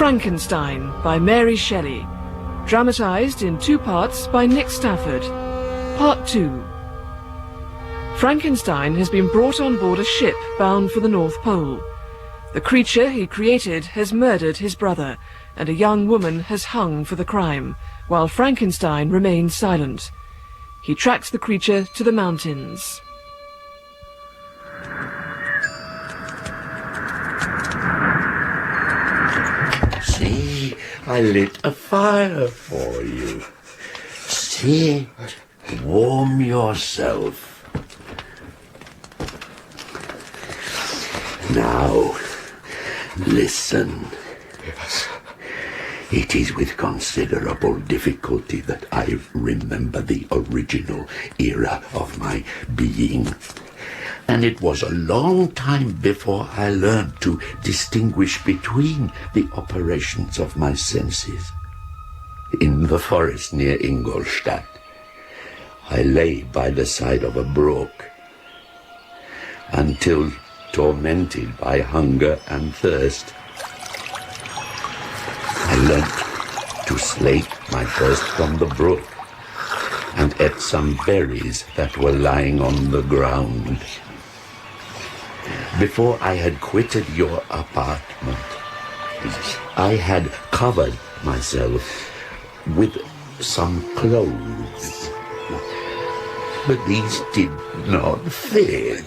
Frankenstein by Mary Shelley, dramatised in 2 parts by Nick Stafford. Part 2. Frankenstein has been brought on board a ship bound for the North Pole. The creature he created has murdered his brother, and a young woman has hung for the crime, while Frankenstein remains silent. He tracks the creature to the mountains. See, I lit a fire for you. Sit, warm yourself. Now, listen. Yes. It is with considerable difficulty that I remember the original era of my being. And it was a long time before I learned to distinguish between the operations of my senses. In the forest near Ingolstadt, I lay by the side of a brook until, tormented by hunger and thirst, I learnt to slake my thirst from the brook and ate some berries that were lying on the ground. Before I had quitted your apartment, I had covered myself with some clothes, but these did not fit.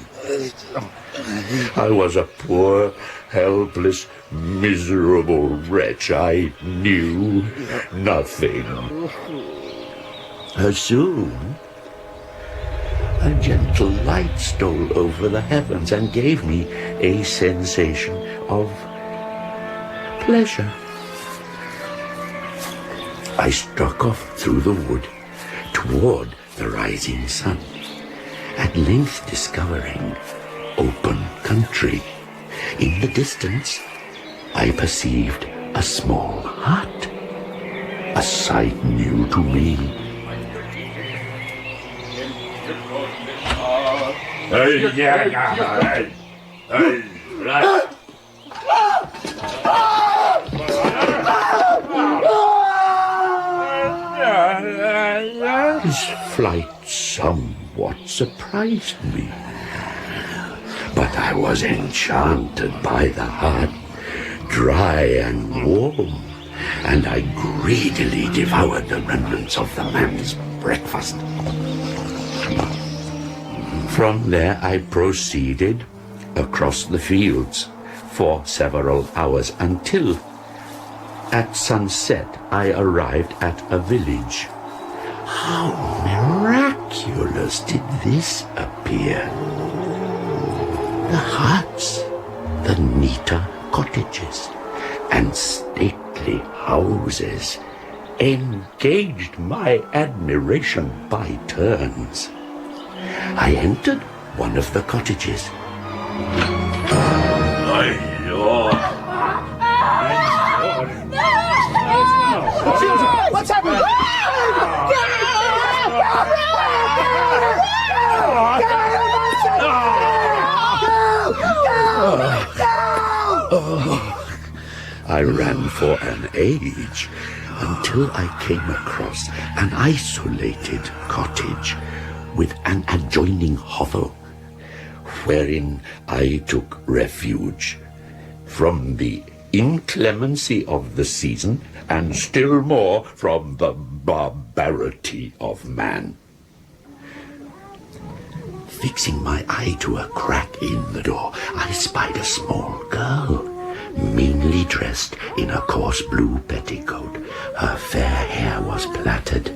I was a poor, helpless, miserable wretch. I knew nothing. Soon, a gentle light stole over the heavens and gave me a sensation of pleasure. I struck off through the wood toward the rising sun, at length discovering open country. In the distance, I perceived a small hut, a sight new to me. His flight somewhat surprised me, but I was enchanted by the hut, dry and warm, and I greedily devoured the remnants of the man's breakfast. From there I proceeded across the fields for several hours until at sunset I arrived at a village. How miraculous did this appear! The huts, the neater cottages, and stately houses engaged my admiration by turns. I entered one of the cottages. What's happening? I ran for an age until I came across an isolated cottage with an adjoining hovel, wherein I took refuge from the inclemency of the season and still more from the barbarity of man. Fixing my eye to a crack in the door, I spied a small girl, meanly dressed in a coarse blue petticoat. Her fair hair was plaited.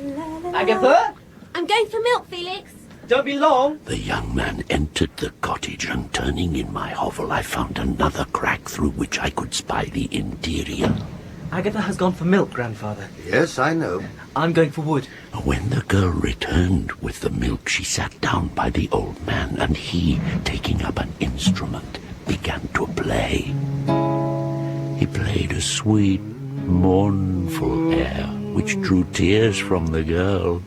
Agatha? I'm going for milk, Felix. Don't be long. The young man entered the cottage, and turning in my hovel, I found another crack through which I could spy the interior. Agatha has gone for milk, Grandfather. Yes, I know. I'm going for wood. When the girl returned with the milk, she sat down by the old man, and he, taking up an instrument, began to play. He played a sweet, mournful air, which drew tears from the girl.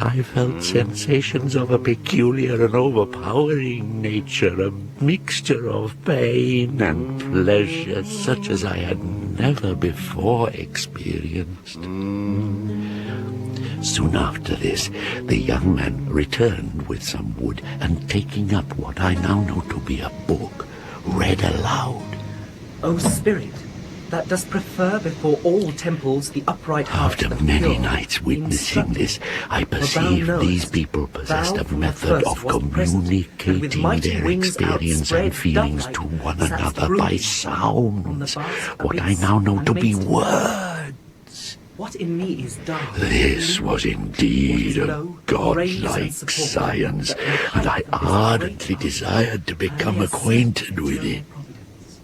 I felt sensations of a peculiar and overpowering nature, a mixture of pain and pleasure such as I had never before experienced. Soon after this, the young man returned with some wood, and taking up what I now know to be a book, read aloud. O spirit, that dost prefer before all temples the upright heart After of many pure, nights witnessing instructed. this, I For thou perceived knowest, these people possessed thou a from the method first of wast present, and with communicating mighty their wings experience outspread, and feelings dove-like, to one satst another brooding by on the sounds, vast what I abyss, now know and to be madest words. What in me is dark? This was indeed a low, raised godlike and supported, science, that in the and I height of this ardently great desired to become alias acquainted with eternal it. providence.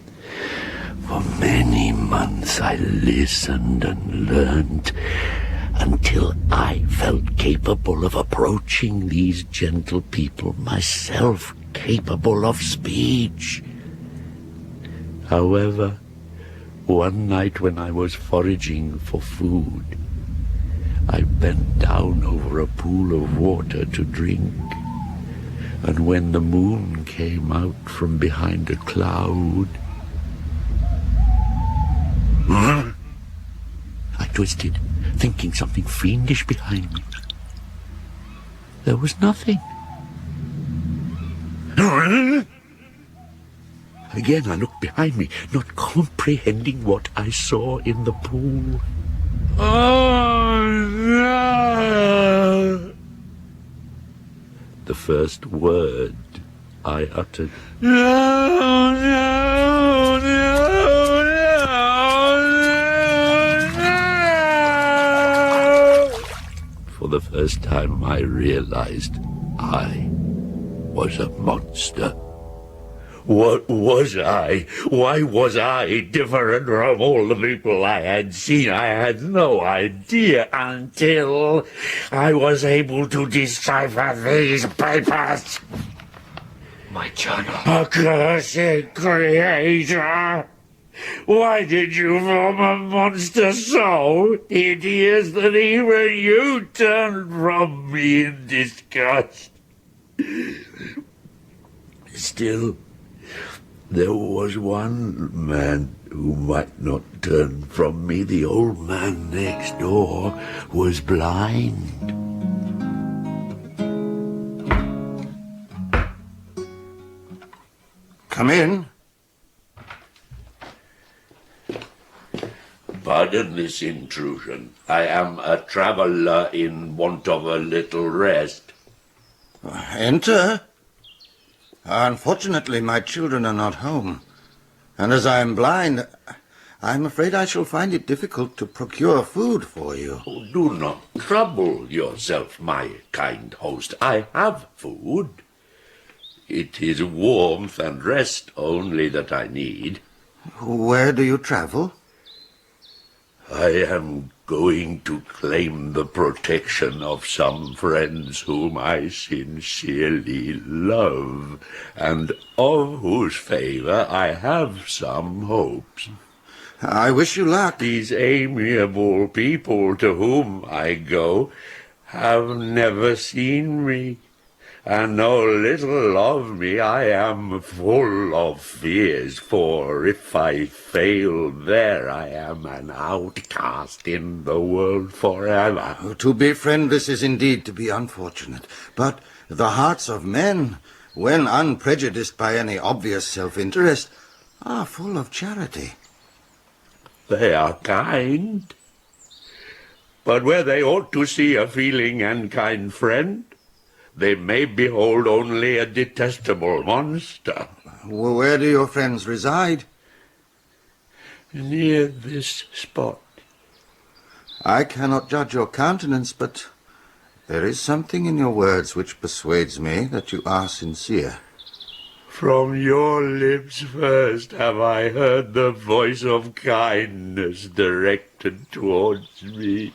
For many months I listened and learned until I felt capable of approaching these gentle people, myself capable of speech. However, one night when I was foraging for food, I bent down over a pool of water to drink, and when the moon came out from behind a cloud, I twisted, thinking something fiendish behind me. There was nothing. Again I looked behind me, not comprehending what I saw in the pool. Oh, no! The first word I uttered. No, no, no, no, no! For the first time I realized I was a monster. What was I? Why was I different from all the people I had seen? I had no idea until I was able to decipher these papers. My journal. Accursed creator! Why did you form a monster so hideous that even you turned from me in disgust? Still, there was one man who might not turn from me. The old man next door was blind. Come in. Pardon this intrusion. I am a traveller in want of a little rest. Enter. Unfortunately, my children are not home. And as I am blind, I'm afraid I shall find it difficult to procure food for you. Oh, do not trouble yourself, my kind host. I have food. It is warmth and rest only that I need. Where do you travel? I am going to claim the protection of some friends whom I sincerely love, and of whose favor I have some hopes. I wish you luck. These amiable people to whom I go have never seen me, and know little of me. I am full of fears, for if I fail there, I am an outcast in the world forever. To be friendless is indeed to be unfortunate, but the hearts of men, when unprejudiced by any obvious self-interest, are full of charity. They are kind, but where they ought to see a feeling and kind friend, they may behold only a detestable monster. Where do your friends reside? Near this spot. I cannot judge your countenance, but there is something in your words which persuades me that you are sincere. From your lips first have I heard the voice of kindness directed towards me.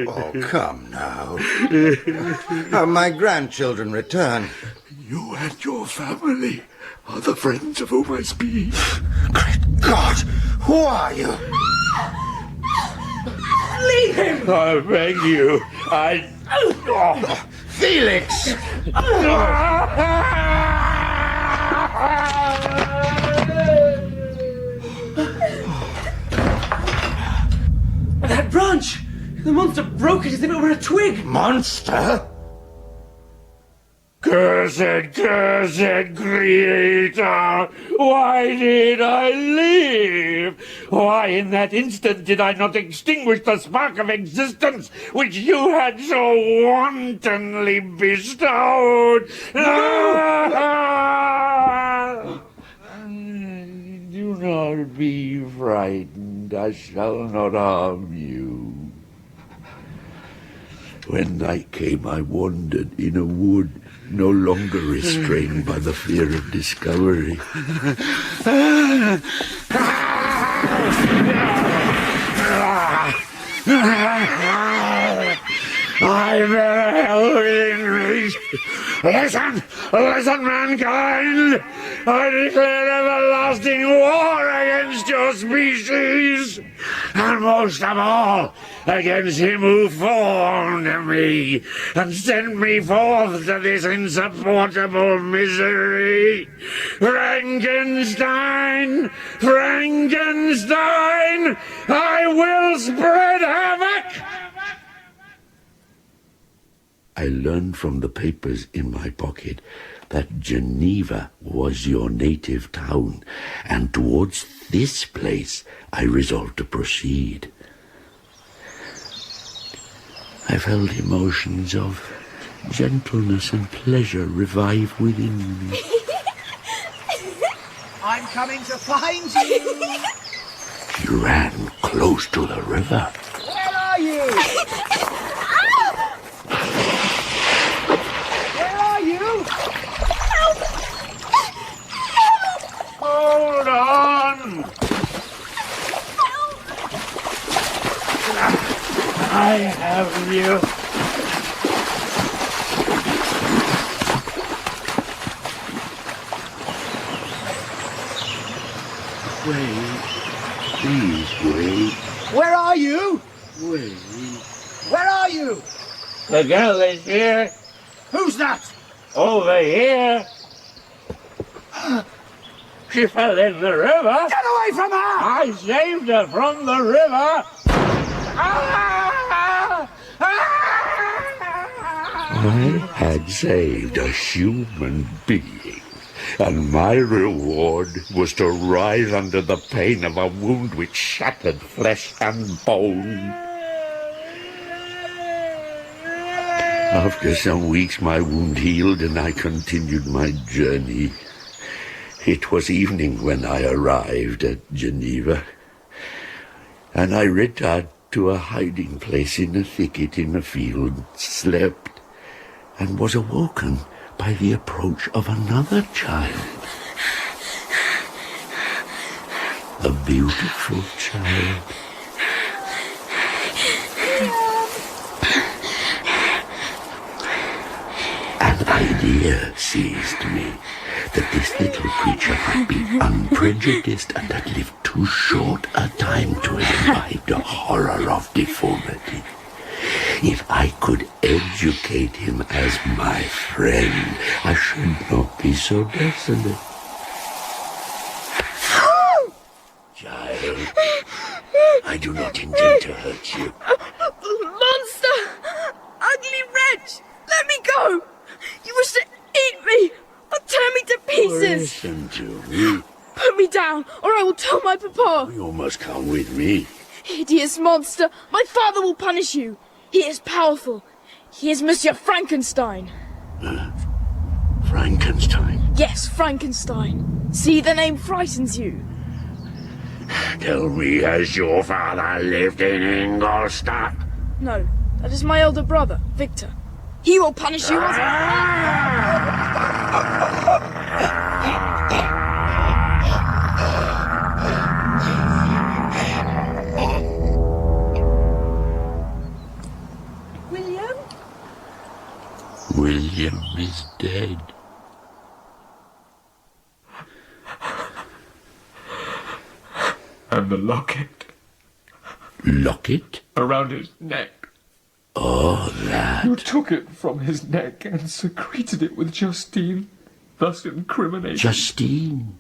Oh, come now. My grandchildren return. You and your family are the friends of whom I speak. Great God! Who are you? Leave him! I beg you. Oh, Felix! That branch! The monster broke it as if it were a twig! Monster? Cursed creator! Why did I leave? Why in that instant did I not extinguish the spark of existence which you had so wantonly bestowed? Do not be frightened. I shall not harm you. When night came, I wandered in a wood, no longer restrained by the fear of discovery. I beheld in me. Listen, mankind! I declare everlasting war against your species, and most of all, against him who formed me and sent me forth to this insupportable misery. Frankenstein! I will spread havoc! I learned from the papers in my pocket that Geneva was your native town, and towards this place I resolved to proceed. I felt emotions of gentleness and pleasure revive within me. I'm coming to find you! She ran close to the river. Where are you? Where are you? Hold on! I have you. Wait. Please wait. Where are you? Wait. Where are you? The girl is here. Who's that? Over here. She fell in the river. Get away from her! I saved her from the river. I had saved a human being, and my reward was to writhe under the pain of a wound which shattered flesh and bone. After some weeks my wound healed and I continued my journey. It was evening when I arrived at Geneva, and I retired to a hiding place in a thicket in a field, slept, and was awoken by the approach of another child. A beautiful child. An idea seized me that this little creature might be unprejudiced and had lived too short a time to imbibe the horror of deformity. If I could educate him as my friend, I should not be so desolate. Child, I do not intend to hurt you. Monster! Ugly wretch! Let me go! You wish to eat me! Or tear me to pieces! Listen to me. Put me down, or I will tell my papa! You must come with me. Hideous monster! My father will punish you! He is powerful. He is Monsieur Frankenstein. Frankenstein? Yes, Frankenstein. See, the name frightens you. Tell me, has your father lived in Ingolstadt? No, that is my elder brother, Victor. He will punish you as... William is dead. And the locket. locket? Around his neck. Oh, that. You took it from his neck and secreted it with Justine, thus incriminating. Justine?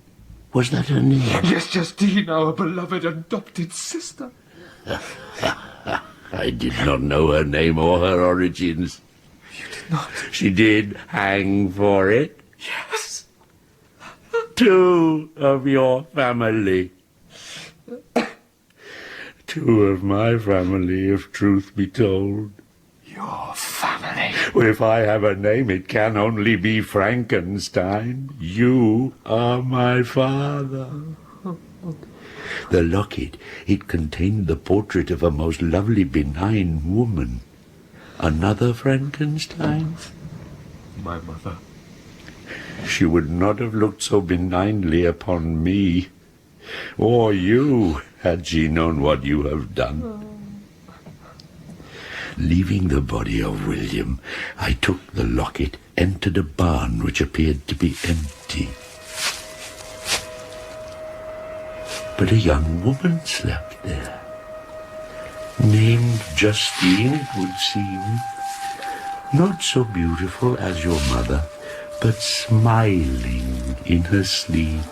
Was that her name? Yes, Justine, our beloved adopted sister. I did not know her name or her origins. You did not? She did hang for it. Yes. 2 of your family. 2 of my family, if truth be told. Your family? If I have a name, it can only be Frankenstein. You are my father. The locket, it contained the portrait of a most lovely, benign woman. Another Frankenstein? My mother. She would not have looked so benignly upon me, or you, had she known what you have done. Leaving the body of William, I took the locket, entered a barn which appeared to be empty. But a young woman slept there, named Justine, it would seem. Not so beautiful as your mother, but smiling in her sleep.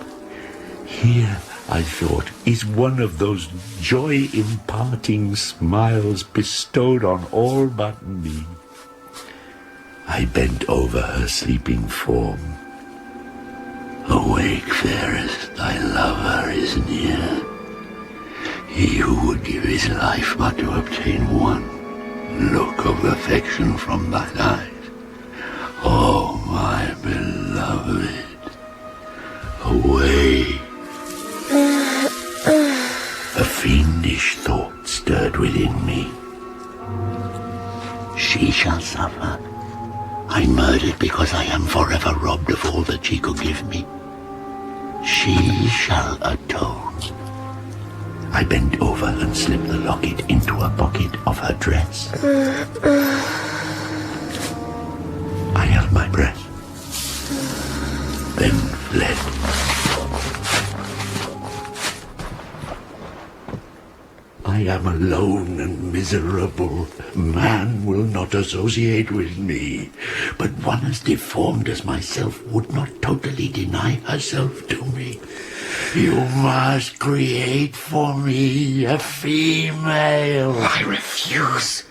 Here, I thought, is one of those joy-imparting smiles bestowed on all but me. I bent over her sleeping form. Awake, fairest, thy lover is near. He who would give his life but to obtain one look of affection from thine eyes. Oh, my beloved, awake. A fiendish thought stirred within me. She shall suffer. I murdered because I am forever robbed of all that she could give me. She shall atone. I bent over and slipped the locket into a pocket of her dress. I held my breath, then fled. I am alone and miserable. Man will not associate with me, but one as deformed as myself would not totally deny herself to me. You must create for me a female. I refuse.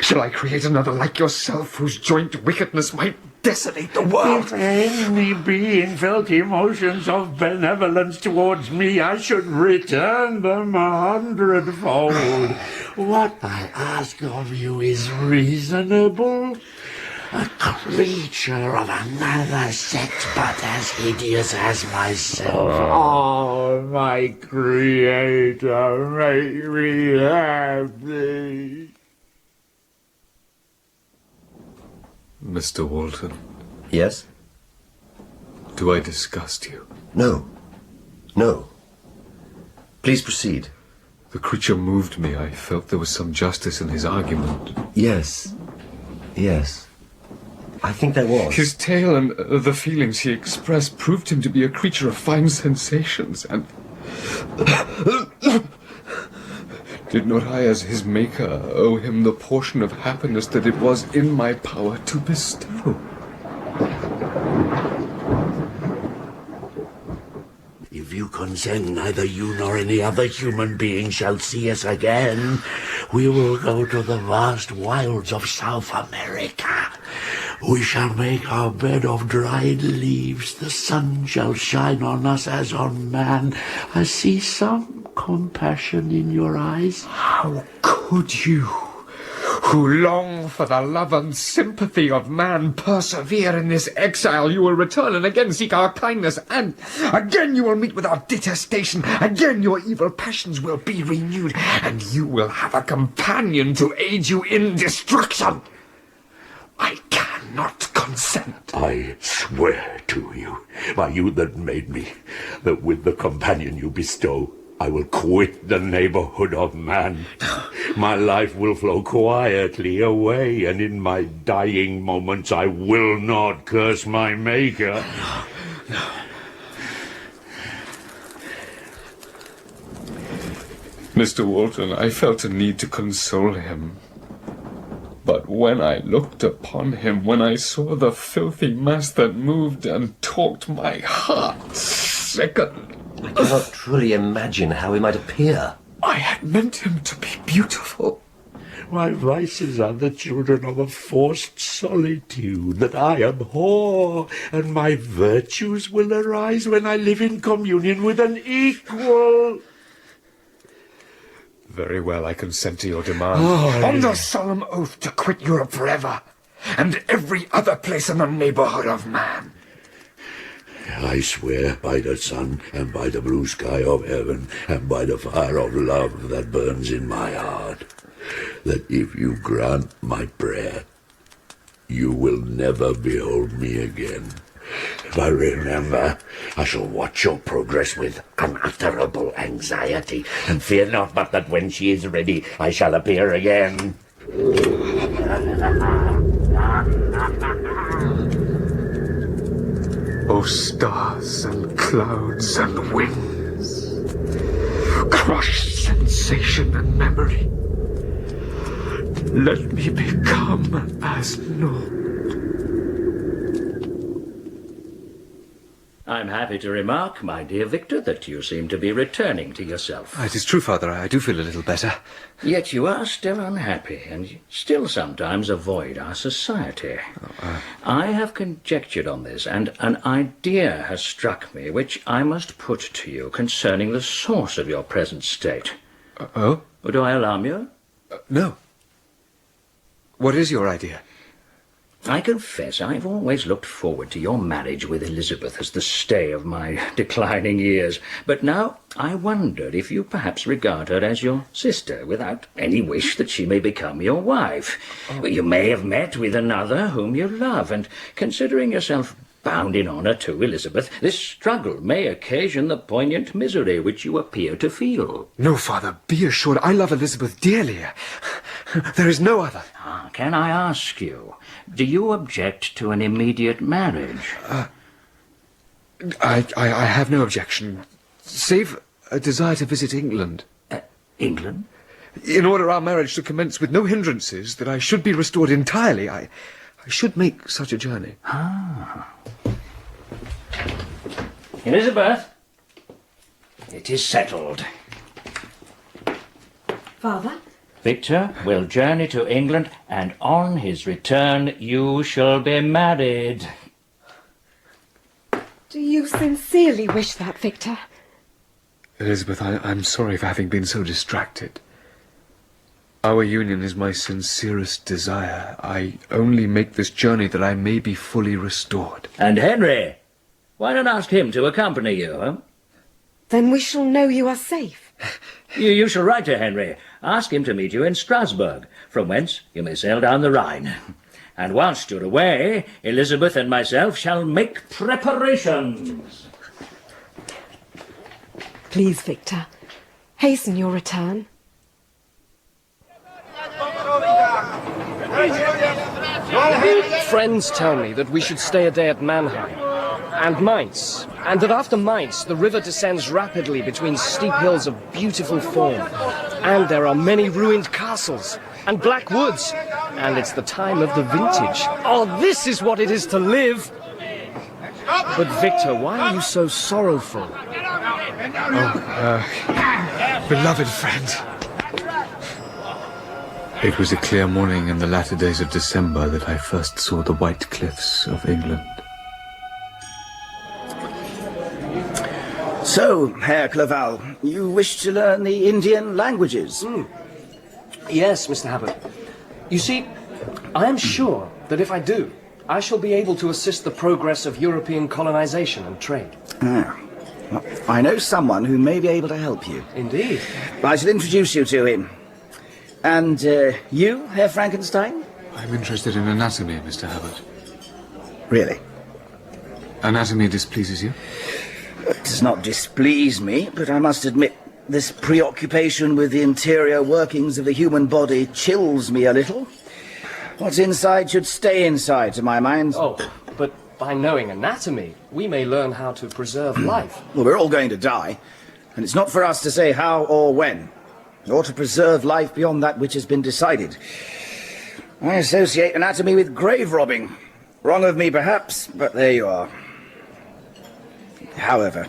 Shall I create another like yourself, whose joint wickedness might desolate the world? If any being felt emotions of benevolence towards me, I should return them 100-fold. What I ask of you is reasonable. A creature of another sex, but as hideous as myself. Oh, my Creator, make me happy. Mr. Walton, Yes? do I disgust you? No. No. Please proceed. The creature moved me. I felt there was some justice in his argument. Yes. Yes. I think there was. His tale and the feelings he expressed proved him to be a creature of fine sensations, and did not I, as his maker, owe him the portion of happiness that it was in my power to bestow? If you consent, neither you nor any other human being shall see us again. We will go to the vast wilds of South America. We shall make our bed of dried leaves. The sun shall shine on us as on man. I see some compassion in your eyes. How could you, who long for the love and sympathy of man, persevere in this exile? You will return and again seek our kindness, and again you will meet with our detestation. Again your evil passions will be renewed, and you will have a companion to aid you in destruction. I cannot consent. I swear to you, by you that made me, that with the companion you bestow, I will quit the neighborhood of man. My life will flow quietly away, and in my dying moments I will not curse my Maker. Mr. Walton, I felt a need to console him. But when I looked upon him, when I saw the filthy mass that moved and talked, my heart sickened. I cannot truly imagine how he might appear. I had meant him to be beautiful. My vices are the children of a forced solitude that I abhor, and my virtues will arise when I live in communion with an equal. Very well, I consent to your demand. On the solemn oath to quit Europe forever, and every other place in the neighborhood of man. I swear by the sun and by the blue sky of heaven and by the fire of love that burns in my heart, that if you grant my prayer, you will never behold me again. But remember, I shall watch your progress with unutterable anxiety, and fear not but that when she is ready, I shall appear again. O stars and clouds and winds, crush sensation and memory. Let me become as naught. I'm happy to remark, my dear Victor, that you seem to be returning to yourself. It is true, Father. I do feel a little better. Yet you are still unhappy, and you still sometimes avoid our society. I have conjectured on this, and an idea has struck me which I must put to you concerning the source of your present state. Oh? Do I alarm you? No. What is your idea? I confess I've always looked forward to your marriage with Elizabeth as the stay of my declining years. But now I wondered if you perhaps regard her as your sister, without any wish that she may become your wife. Oh. You may have met with another whom you love, and considering yourself bound in honour to Elizabeth, this struggle may occasion the poignant misery which you appear to feel. No, Father, be assured I love Elizabeth dearly. There is no other. Can I ask you, do you object to an immediate marriage? I have no objection, save a desire to visit England. England? In order our marriage to commence with no hindrances, that I should be restored entirely, I should make such a journey. Elizabeth, it is settled. Father? Victor will journey to England, and on his return you shall be married. Do you sincerely wish that, Victor? Elizabeth, I'm sorry for having been so distracted. Our union is my sincerest desire. I only make this journey that I may be fully restored. And Henry? Why not ask him to accompany you, huh? Then we shall know you are safe. You shall write to Henry. Ask him to meet you in Strasbourg, from whence you may sail down the Rhine. And whilst you're away, Elizabeth and myself shall make preparations. Please, Victor, hasten your return. Friends tell me that we should stay a day at Mannheim and Mainz, and that after Mainz the river descends rapidly between steep hills of beautiful form, and there are many ruined castles and black woods, and it's the time of the vintage. Oh, this is what it is to live! But Victor, why are you so sorrowful? Beloved friend. It was a clear morning in the latter days of December that I first saw the white cliffs of England. So, Herr Clerval, you wish to learn the Indian languages? Yes, Mr. Abbot. You see, I am sure that if I do, I shall be able to assist the progress of European colonization and trade. Well, I know someone who may be able to help you. Indeed. I shall introduce you to him. And you, Herr Frankenstein? I'm interested in anatomy, Mr. Abbot. Really? Anatomy displeases you? It does not displease me, but I must admit this preoccupation with the interior workings of the human body chills me a little. What's inside should stay inside, to my mind. Oh, but by knowing anatomy, we may learn how to preserve life. Well, we're all going to die, and it's not for us to say how or when. or to preserve life beyond that which has been decided. I associate anatomy with grave robbing. Wrong of me, perhaps, but there you are. However,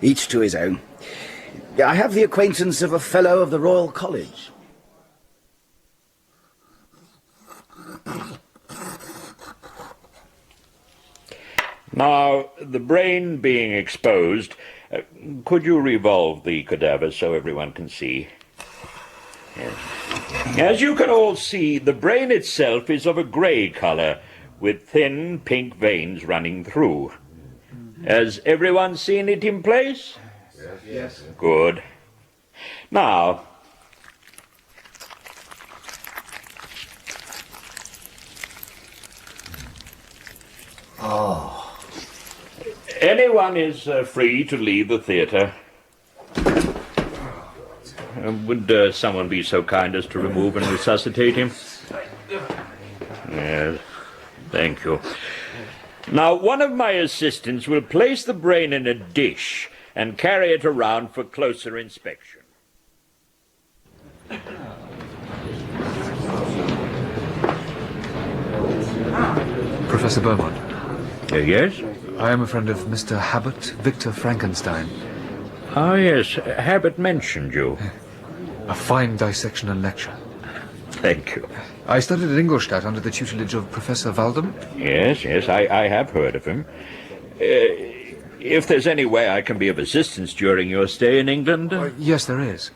each to his own. I have the acquaintance of a fellow of the Royal College. Now, the brain being exposed, could you revolve the cadaver so everyone can see? Yes. As you can all see, the brain itself is of a grey colour, with thin pink veins running through. Has everyone seen it in place? Yes. Good. Now, anyone is free to leave the theatre. Would someone be so kind as to remove and resuscitate him? Yes, thank you. Now, one of my assistants will place the brain in a dish and carry it around for closer inspection. Professor Beaumont. Yes? I am a friend of Mr. Habit, Victor Frankenstein. Ah, yes, Habit mentioned you. A fine dissection and lecture. Thank you. I studied at Ingolstadt under the tutelage of Professor Waldem. Yes, I have heard of him. If there's any way I can be of assistance during your stay in England... Yes, there is.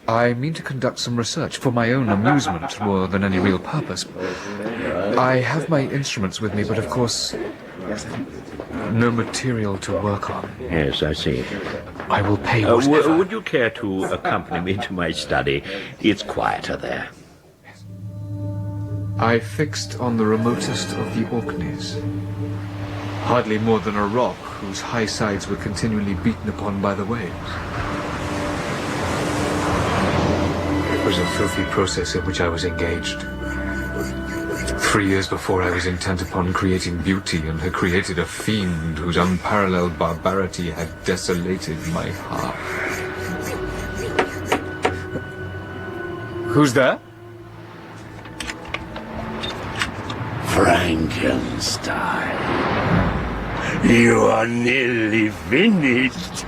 I mean to conduct some research for my own amusement more than any real purpose. I have my instruments with me, but of course, no material to work on. Yes, I see. I will pay whatever. Would you care to accompany me to my study? It's quieter there. I fixed on the remotest of the Orkneys. Hardly more than a rock whose high sides were continually beaten upon by the waves. It was a filthy process in which I was engaged. 3 years before, I was intent upon creating beauty, and had created a fiend whose unparalleled barbarity had desolated my heart. Who's there? Frankenstein, you are nearly finished.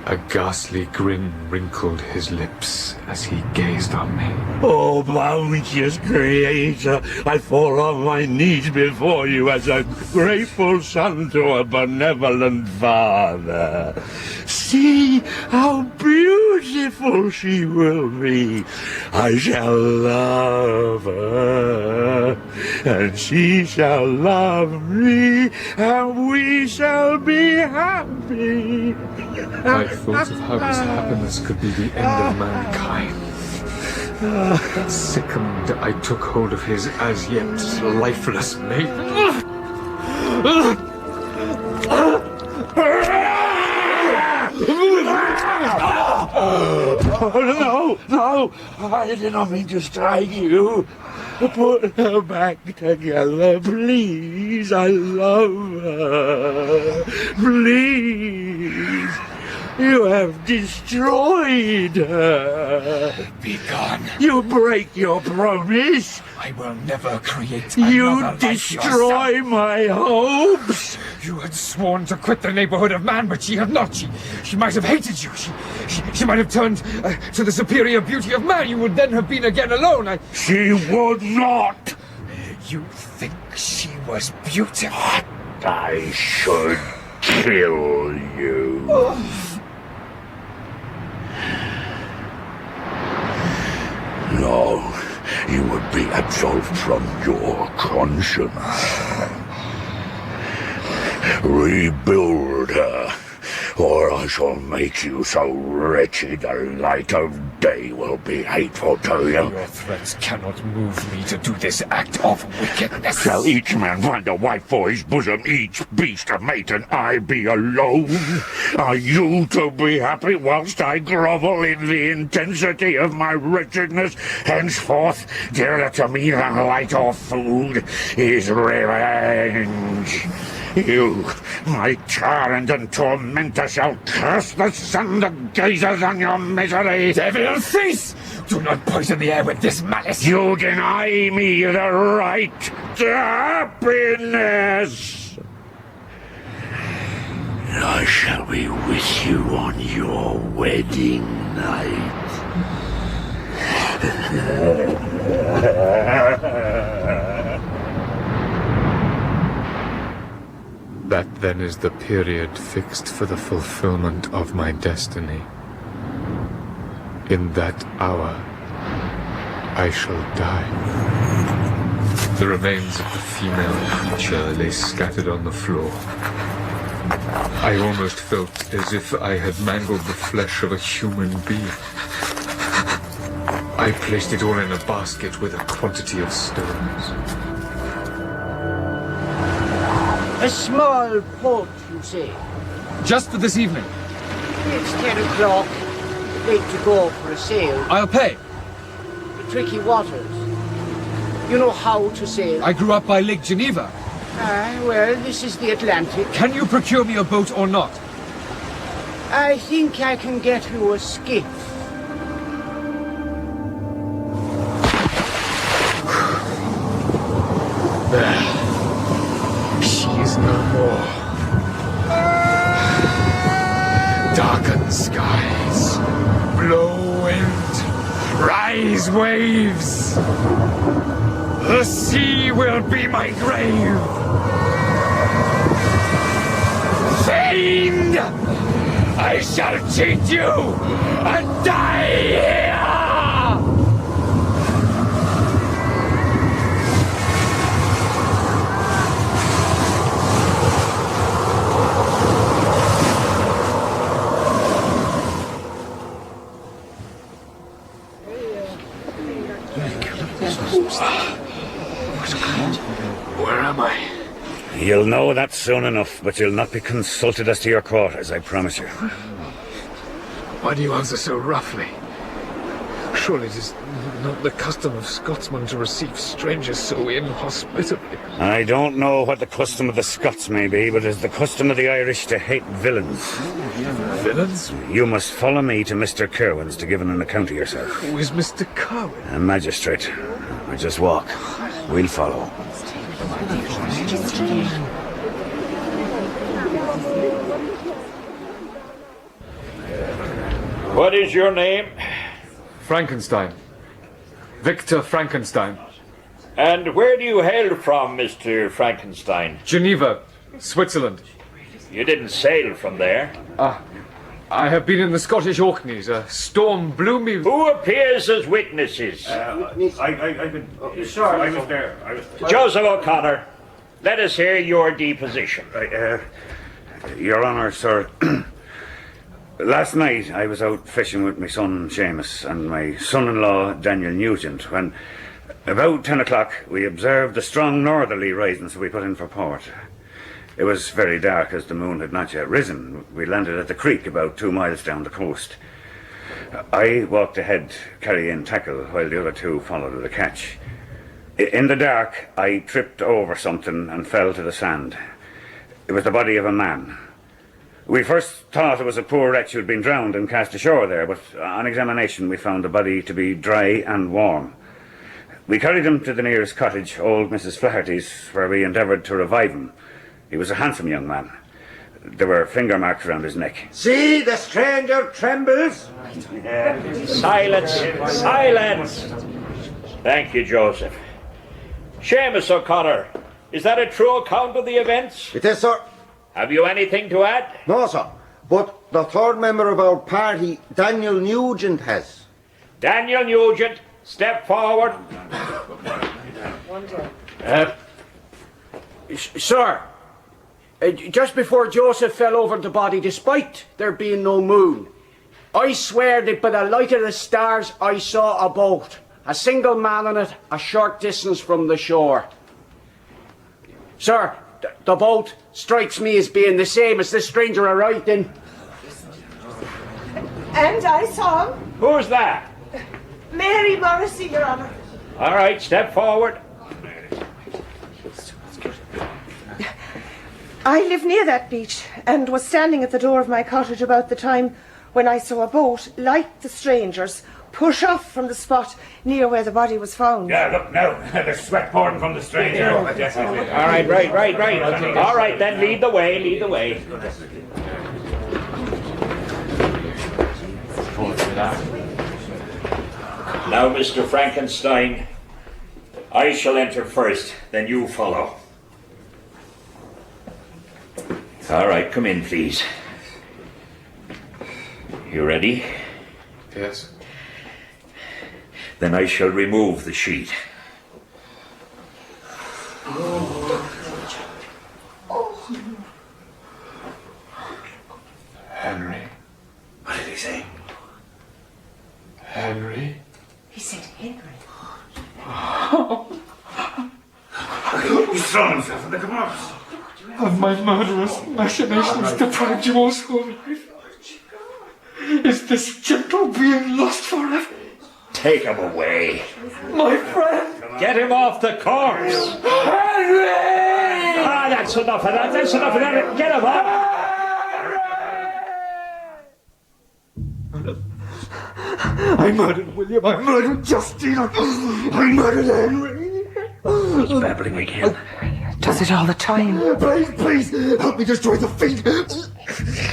A ghastly grin wrinkled his lips as he gazed on me. Oh, bounteous Creator, I fall on my knees before you as a grateful son to a benevolent father. See how beautiful she will be. I shall love her, and she shall love me, and we shall be happy. I thought of how this happiness could be the end of mankind. Sickened, I took hold of his as yet lifeless mate. Oh, no, I did not mean to strike you. Put her back together, please. I love her. Please. You have destroyed her. Begone. You break your promise. I will never create You another like destroy yourself. my hopes. You had sworn to quit the neighborhood of man, but she had not. She might have hated you. She might have turned to the superior beauty of man. You would then have been again alone. She would not. You think she was beautiful? I should kill you. No, you would be absolved from your conscience. Rebuild her, or I shall make you so wretched the light of day will be hateful to you. Your threats cannot move me to do this act of wickedness. Shall each man find a wife for his bosom, each beast a mate, and I be alone? Are you to be happy whilst I grovel in the intensity of my wretchedness? Henceforth, dearer to me than light or food is revenge. You, my tyrant and tormentor, shall curse the sun that gazes on your misery. Devil, cease! Do not poison the air with this malice. You deny me the right to happiness. I shall be with you on your wedding night. That then is the period fixed for the fulfillment of my destiny. In that hour, I shall die. The remains of the female creature lay scattered on the floor. I almost felt as if I had mangled the flesh of a human being. I placed it all in a basket with a quantity of stones. A small boat, you say? Just for this evening. It's 10 o'clock. Late to go for a sail. I'll pay. The tricky waters. You know how to sail? I grew up by Lake Geneva. Ah, well, this is the Atlantic. Can you procure me a boat or not? I think I can get you a skiff. There. She is no more. Darken skies. Blow wind. Rise waves. The sea will be my grave. Fiend! I shall cheat you and die here! Where am I? You'll know that soon enough, but you'll not be consulted as to your quarters, I promise you. Why do you answer so roughly? Surely it is not the custom of Scotsmen to receive strangers so inhospitably. I don't know what the custom of the Scots may be, but it is the custom of the Irish to hate villains. Villains? You must follow me to Mr. Kerwin's to give an account of yourself. Who is Mr. Kerwin? A magistrate. I just walk. We'll follow. What is your name? Frankenstein. Victor Frankenstein. And where do you hail from, Mr. Frankenstein? Geneva, Switzerland. You didn't sail from there. I have been in the Scottish Orkneys. A storm blew me... Who appears as witnesses? I was there. Joseph O'Connor, let us hear your deposition. Your Honour, sir, last night I was out fishing with my son Seamus and my son-in-law Daniel Nugent when, about 10 o'clock, we observed a strong northerly rising, so we put in for port. It was very dark as the moon had not yet risen. We landed at the creek about 2 miles down the coast. I walked ahead, carrying tackle, while the other two followed with the catch. In the dark, I tripped over something and fell to the sand. It was the body of a man. We first thought it was a poor wretch who had been drowned and cast ashore there, but on examination we found the body to be dry and warm. We carried him to the nearest cottage, old Mrs. Flaherty's, where we endeavoured to revive him. He was a handsome young man. There were finger marks around his neck. See, the stranger trembles. Silence! Silence! Thank you, Joseph. Seamus O'Connor, is that a true account of the events? It is, sir. Have you anything to add? No, sir. But the third member of our party, Daniel Nugent, has. Daniel Nugent, step forward. Sir, just before Joseph fell over the body, despite there being no moon, I swear that by the light of the stars I saw a boat, a single man on it, a short distance from the shore. Sir, the boat strikes me as being the same as this stranger arrived in. And I saw him. Who's that? Mary Morrissey, Your Honour. All right, step forward. I live near that beach and was standing at the door of my cottage about the time when I saw a boat, like the stranger's, push off from the spot near where the body was found. Yeah, look now, the sweat pouring from the stranger. All right, right. All right, then lead the way, Now, Mr. Frankenstein, I shall enter first, then you follow. All right, come in, please. You ready? Yes. Then I shall remove the sheet. Henry. What did he say? Henry? He said Henry. He's thrown himself in the corpse. Have my murderous machinations deprived you all so of life? Is this gentle being lost forever? Take him away. My friend! Get him off the corpse! Henry! Ah, that's enough of that, Get him off! I murdered William, I murdered Justine, I murdered Henry. He's babbling again. Does it all the time. Please, help me destroy the fiend.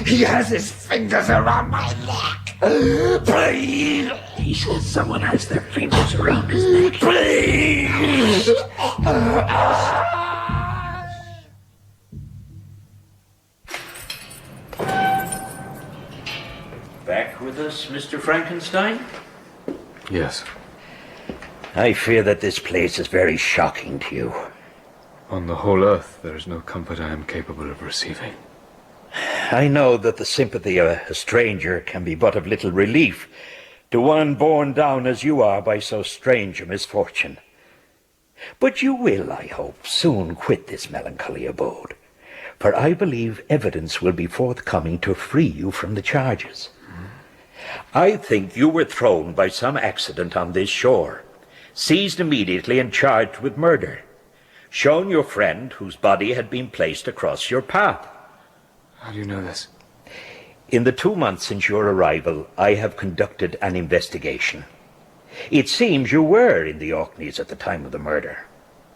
He has his fingers around my neck. Please. He says someone has their fingers around his neck. Please. Back with us, Mr. Frankenstein? Yes. I fear that this place is very shocking to you. On the whole earth, there is no comfort I am capable of receiving. I know that the sympathy of a stranger can be but of little relief to one borne down as you are by so strange a misfortune. But you will, I hope, soon quit this melancholy abode, for I believe evidence will be forthcoming to free you from the charges. I think you were thrown by some accident on this shore, seized immediately and charged with murder, shown your friend whose body had been placed across your path. How do you know this? In the 2 months since your arrival, I have conducted an investigation. It seems you were in the Orkneys at the time of the murder.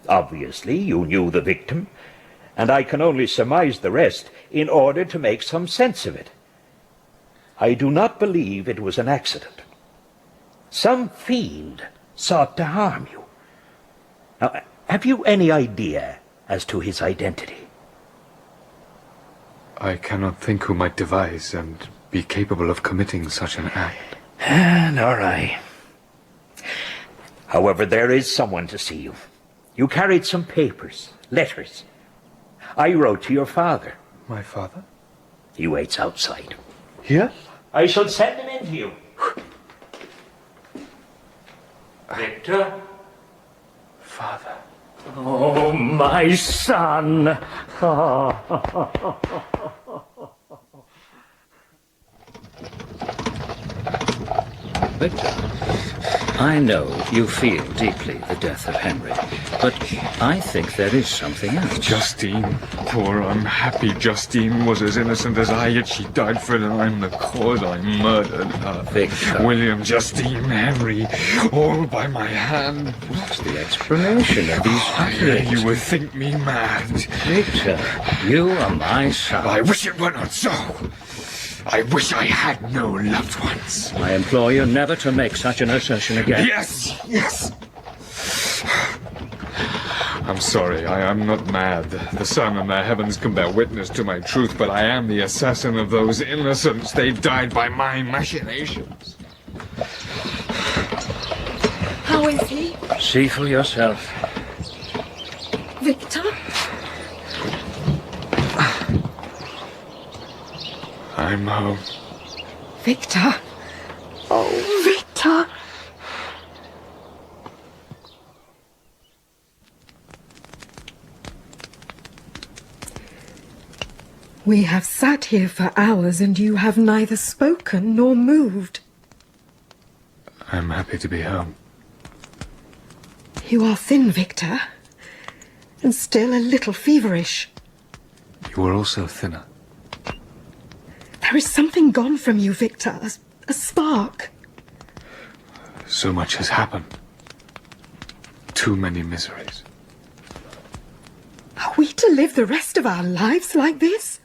Obviously, you knew the victim, and I can only surmise the rest in order to make some sense of it. I do not believe it was an accident. Some fiend sought to harm you. Now, have you any idea as to his identity? I cannot think who might devise and be capable of committing such an act. Nor I. However, there is someone to see you. You carried some papers, letters. I wrote to your father. My father? He waits outside. Here? I shall send him in to you. Victor? Father. Oh, my son! Victor, I know you feel deeply the death of Henry, but I think there is something else. Justine, poor unhappy Justine, was as innocent as I, yet she died for it, and I'm the cause. I murdered her. Victor. William, Justine, Henry, all by my hand. What's the explanation of these utterances? You would think me mad. Victor, you are my son. I wish it were not so. I wish I had no loved ones. I implore you never to make such an assertion again. Yes. I'm sorry, I am not mad. The sun and the heavens can bear witness to my truth, but I am the assassin of those innocents. They died by my machinations. How is he? See for yourself. Victor? I'm home. Victor? Oh, Victor! We have sat here for hours and you have neither spoken nor moved. I'm happy to be home. You are thin, Victor, and still a little feverish. You are also thinner. There is something gone from you, Victor. A spark. So much has happened. Too many miseries. Are we to live the rest of our lives like this?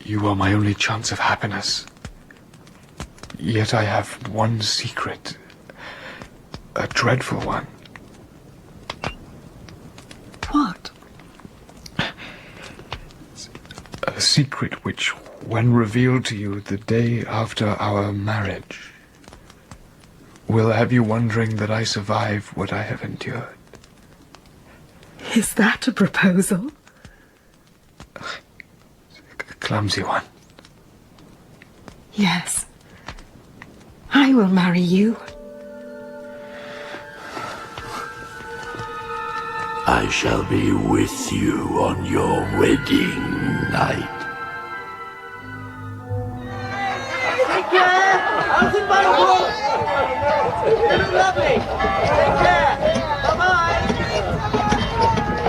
You are my only chance of happiness. Yet I have one secret. A dreadful one. What? A secret which, when revealed to you the day after our marriage, will have you wondering that I survive what I have endured. Is that a proposal? A clumsy one. Yes. I will marry you. I shall be with you on your wedding night. Take care! How's it, Butterfly? You look lovely! Take care! Bye-bye!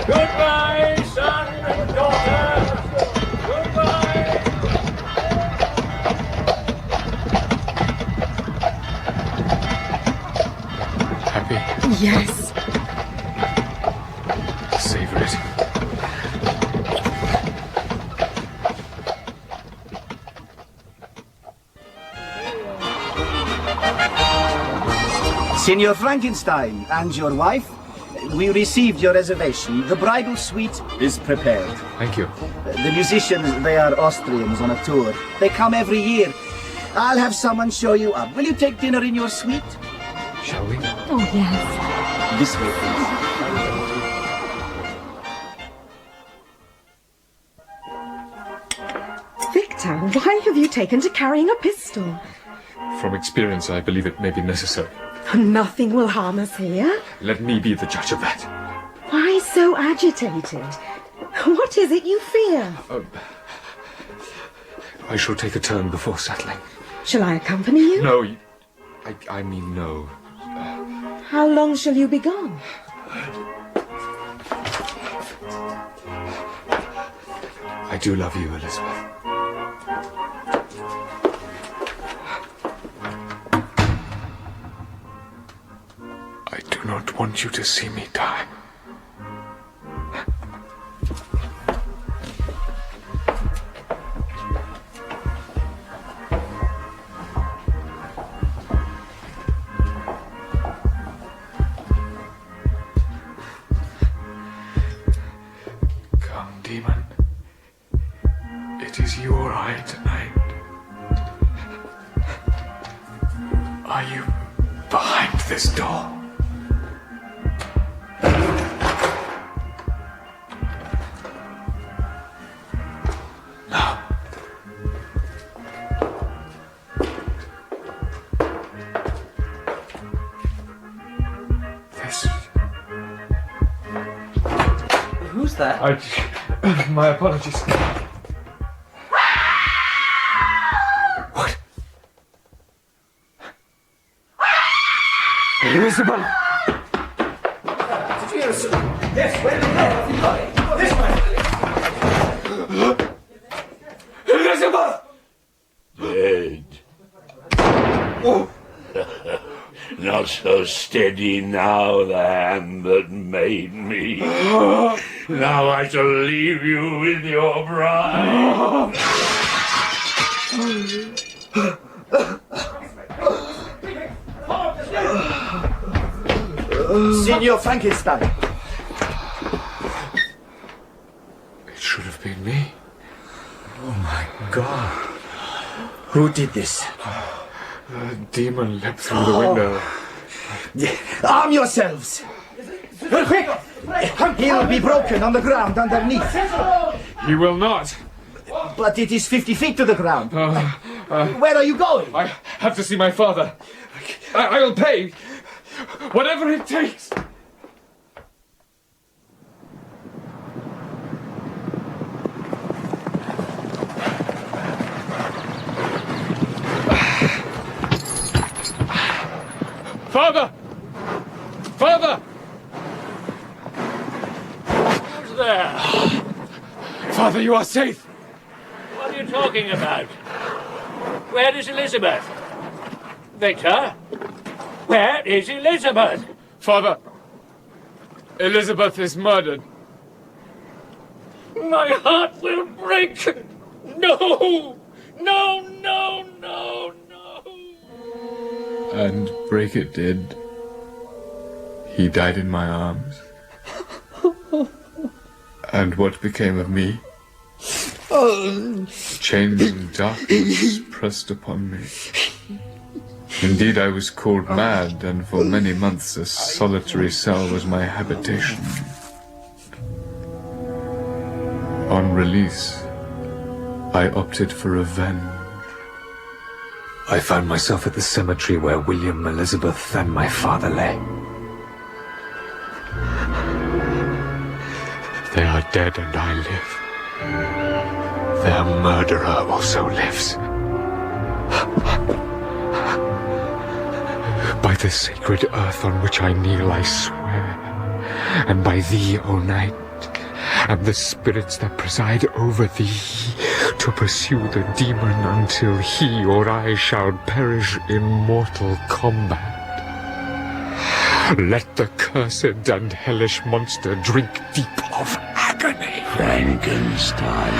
Goodbye, son and daughter! Goodbye! Happy? Yes. Savor it. Signor Frankenstein and your wife, we received your reservation. The bridal suite is prepared. Thank you. The musicians, they are Austrians on a tour. They come every year. I'll have someone show you up. Will you take dinner in your suite? Shall we? Oh, yes. This way, please. Victor, why have you taken to carrying a pistol? From experience, I believe it may be necessary. Nothing will harm us here. Let me be the judge of that. Why so agitated? What is it you fear? I shall take a turn before settling. Shall I accompany you? No, I mean no. How long shall you be gone? I do love you, Elizabeth. I do not want you to see me die. Come, demon. It is you or I tonight. Are you behind this door? No. This. Who's that? My apologies. What? Elizabeth! Did you hear us? Yes, where did you go? This way! Elizabeth! Dead. Not so steady now, the hand that made me. Now I shall leave you with your bride. Signor Frankenstein. It should have been me. Oh my God. Who did this? The demon leapt through the window. Arm yourselves! Quick! He'll be broken on the ground underneath. He will not. But it is 50 feet to the ground. Where are you going? I have to see my father. I will pay. Whatever it takes. Father! Father! Who's there? Father, you are safe! What are you talking about? Where is Elizabeth? Victor? Where is Elizabeth? Father, Elizabeth is murdered. My heart will break! No! No, no, no, no! And break it did. He died in my arms. And what became of me? Chains and darkness pressed upon me. Indeed, I was called mad, and for many months a solitary cell was my habitation. On release, I opted for revenge. I found myself at the cemetery where William, Elizabeth, and my father lay. They are dead and I live. Their murderer also lives. By the sacred earth on which I kneel, I swear, and by thee, O night, and the spirits that preside over thee, to pursue the demon until he or I shall perish in mortal combat. Let the cursed and hellish monster drink deep of agony. Frankenstein,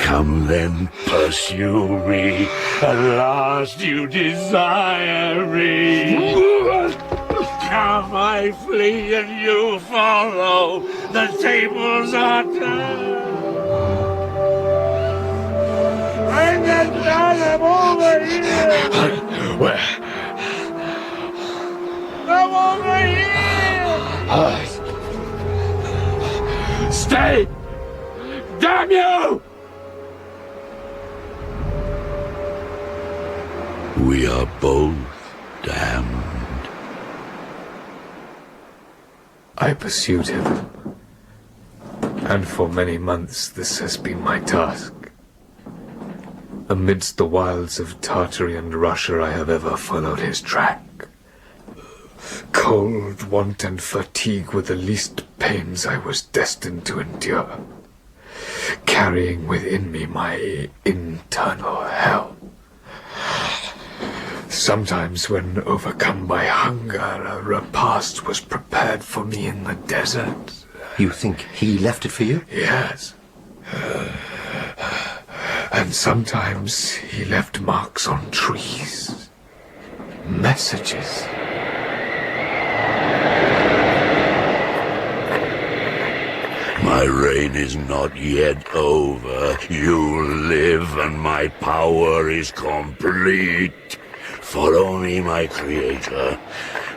come then, pursue me. At last you desire me. Come, I flee and you follow. The tables are turned. Frankenstein, I'm over here. Where? Come over here! Stay! Damn you! We are both damned. I pursued him, and for many months this has been my task. Amidst the wilds of Tartary and Russia I have ever followed his track. Cold, want, and fatigue were the least pains I was destined to endure, carrying within me my internal hell. Sometimes, when overcome by hunger, a repast was prepared for me in the desert. You think he left it for you? Yes. And sometimes he left marks on trees. Messages. My reign is not yet over. You live and my power is complete. Follow me, my creator.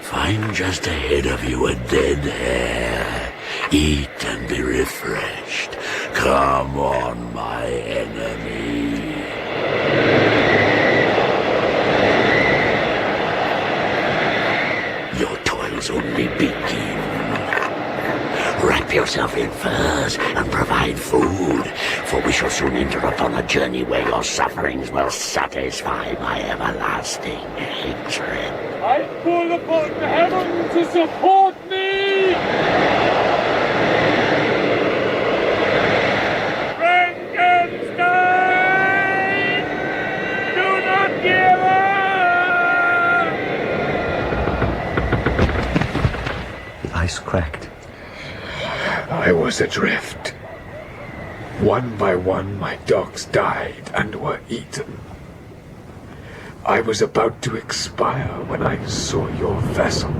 Find just ahead of you a dead hare. Eat and be refreshed. Come on, my enemy. Your toils only begin. Wrap yourself in furs and provide food, for we shall soon enter upon a journey where your sufferings will satisfy my everlasting hatred. I call upon heaven to support me! Frankenstein! Do not give up! The ice cracked. I was adrift. One by one my dogs died and were eaten. I was about to expire when I saw your vessel.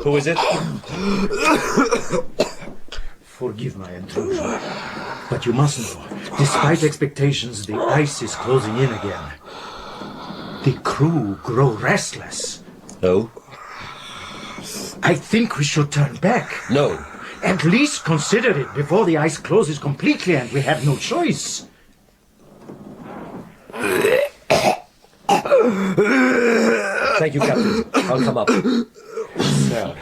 Who is it? Forgive my intrusion, but you must know, despite expectations, the ice is closing in again. The crew grow restless. No. I think we should turn back. No. At least consider it before the ice closes completely and we have no choice. Thank you, Captain. I'll come up. Now.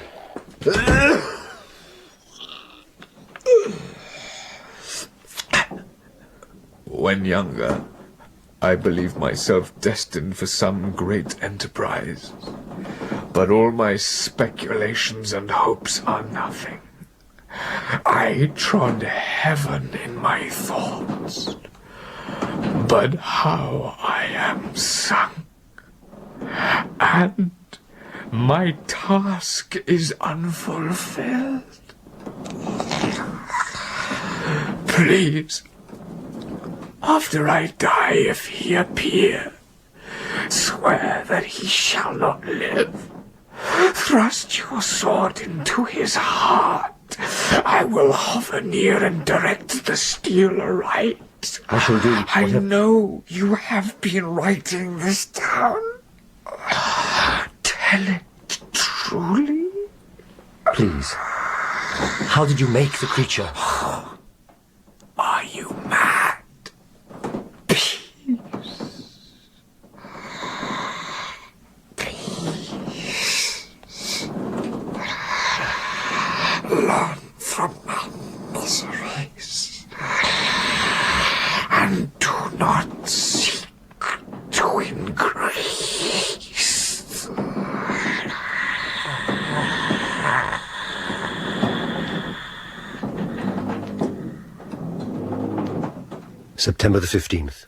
When younger, I believed myself destined for some great enterprise. But all my speculations and hopes are nothing. I trod heaven in my thoughts, but how I am sunk, and my task is unfulfilled. Please, after I die, if he appear, swear that he shall not live. Thrust your sword into his heart. I will hover near and direct the steel aright. I shall do I know you have been writing this down. Tell it truly. Please. How did you make the creature? Are you mad? Learn from my miseries, and do not seek to increase. September the 15th.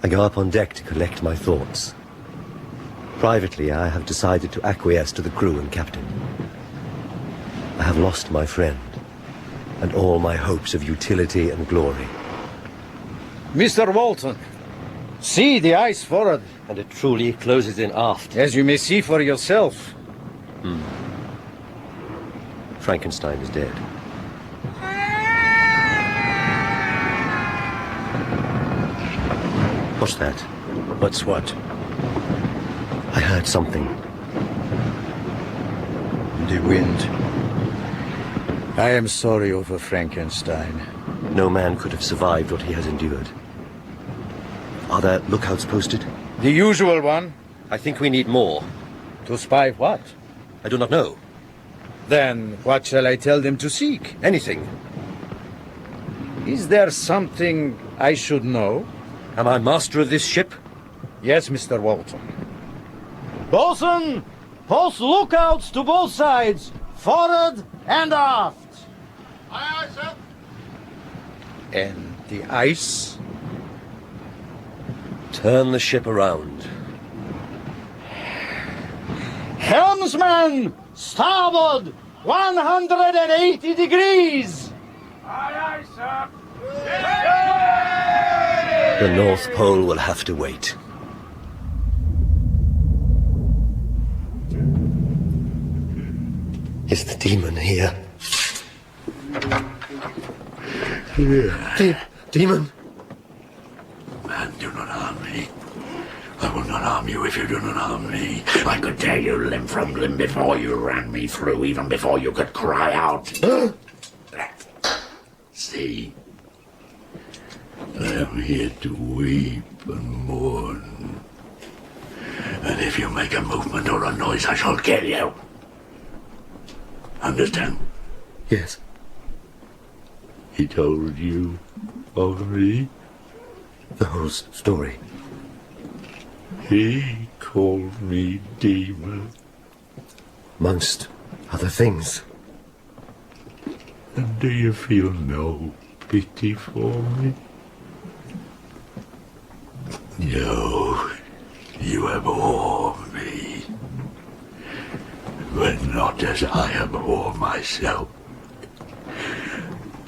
I go up on deck to collect my thoughts. Privately, I have decided to acquiesce to the crew and captain. I have lost my friend, and all my hopes of utility and glory. Mr. Walton, see the ice forward. And it truly closes in aft. As you may see for yourself. Frankenstein is dead. What's that? What's what? I heard something. The wind. I am sorry over Frankenstein. No man could have survived what he has endured. Are there lookouts posted? The usual one. I think we need more. To spy what? I do not know. Then what shall I tell them to seek? Anything. Is there something I should know? Am I master of this ship? Yes, Mr. Walton. Bosun, post lookouts to both sides, forward and aft. Aye, aye, sir. And the ice? Turn the ship around. Helmsman, starboard, 180 degrees. Aye, aye, sir. The North Pole will have to wait. Is the demon here? Demon? Man, do not harm me. I will not harm you if you do not harm me. I could tear you limb from limb before you ran me through, even before you could cry out. See? I am here to weep and mourn. And if you make a movement or a noise, I shall kill you. Understand? Yes. He told you of me? The whole story. He called me demon. Amongst other things. And do you feel no pity for me? No, you abhor me, but not as I abhor myself.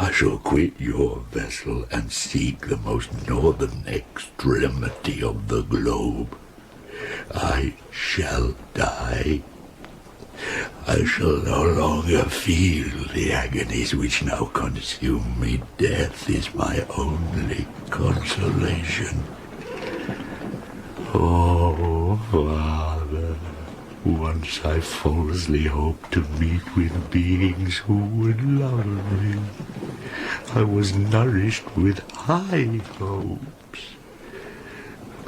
I shall quit your vessel and seek the most northern extremity of the globe. I shall die. I shall no longer feel the agonies which now consume me. Death is my only consolation. Oh, Father, once I falsely hoped to meet with beings who would love me. I was nourished with high hopes.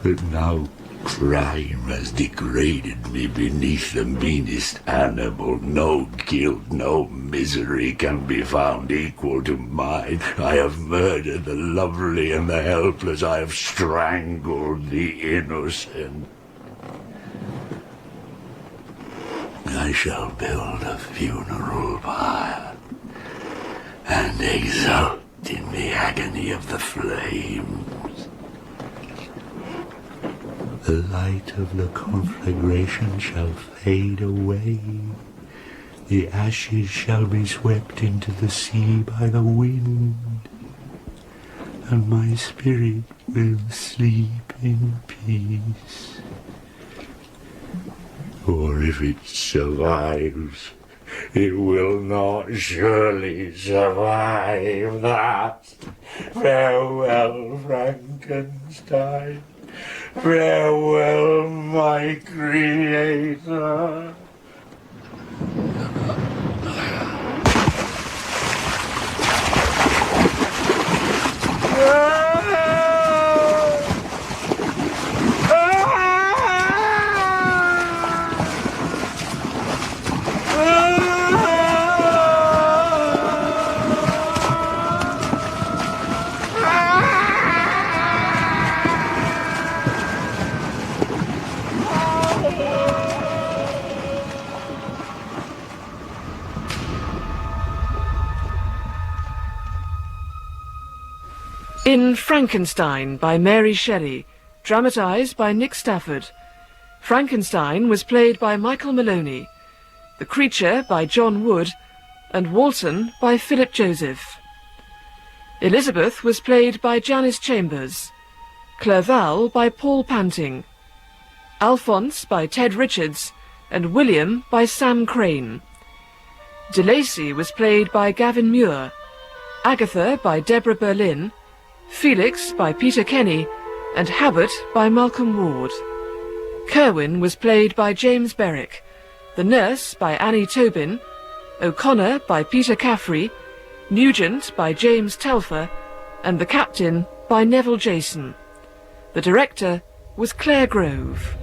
But now crime has degraded me beneath the meanest animal. No guilt, no misery can be found equal to mine. I have murdered the lovely and the helpless. I have strangled the innocent. I shall build a funeral pyre and exult in the agony of the flames. The light of the conflagration shall fade away. The ashes shall be swept into the sea by the wind, and my spirit will sleep in peace. Or if it survives, it will not surely survive that. Farewell, Frankenstein. Farewell, my creator. In Frankenstein by Mary Shelley, dramatised by Nick Stafford, Frankenstein was played by Michael Maloney, The Creature by John Wood, and Walton by Philip Joseph. Elizabeth was played by Janice Chambers, Clerval by Paul Panting, Alphonse by Ted Richards, and William by Sam Crane. De Lacy was played by Gavin Muir, Agatha by Deborah Berlin, Felix by Peter Kenny, and Habit by Malcolm Ward. Kerwin was played by James Berwick, the Nurse by Annie Tobin, O'Connor by Peter Caffrey, Nugent by James Telfer, and the Captain by Neville Jason. The director was Claire Grove.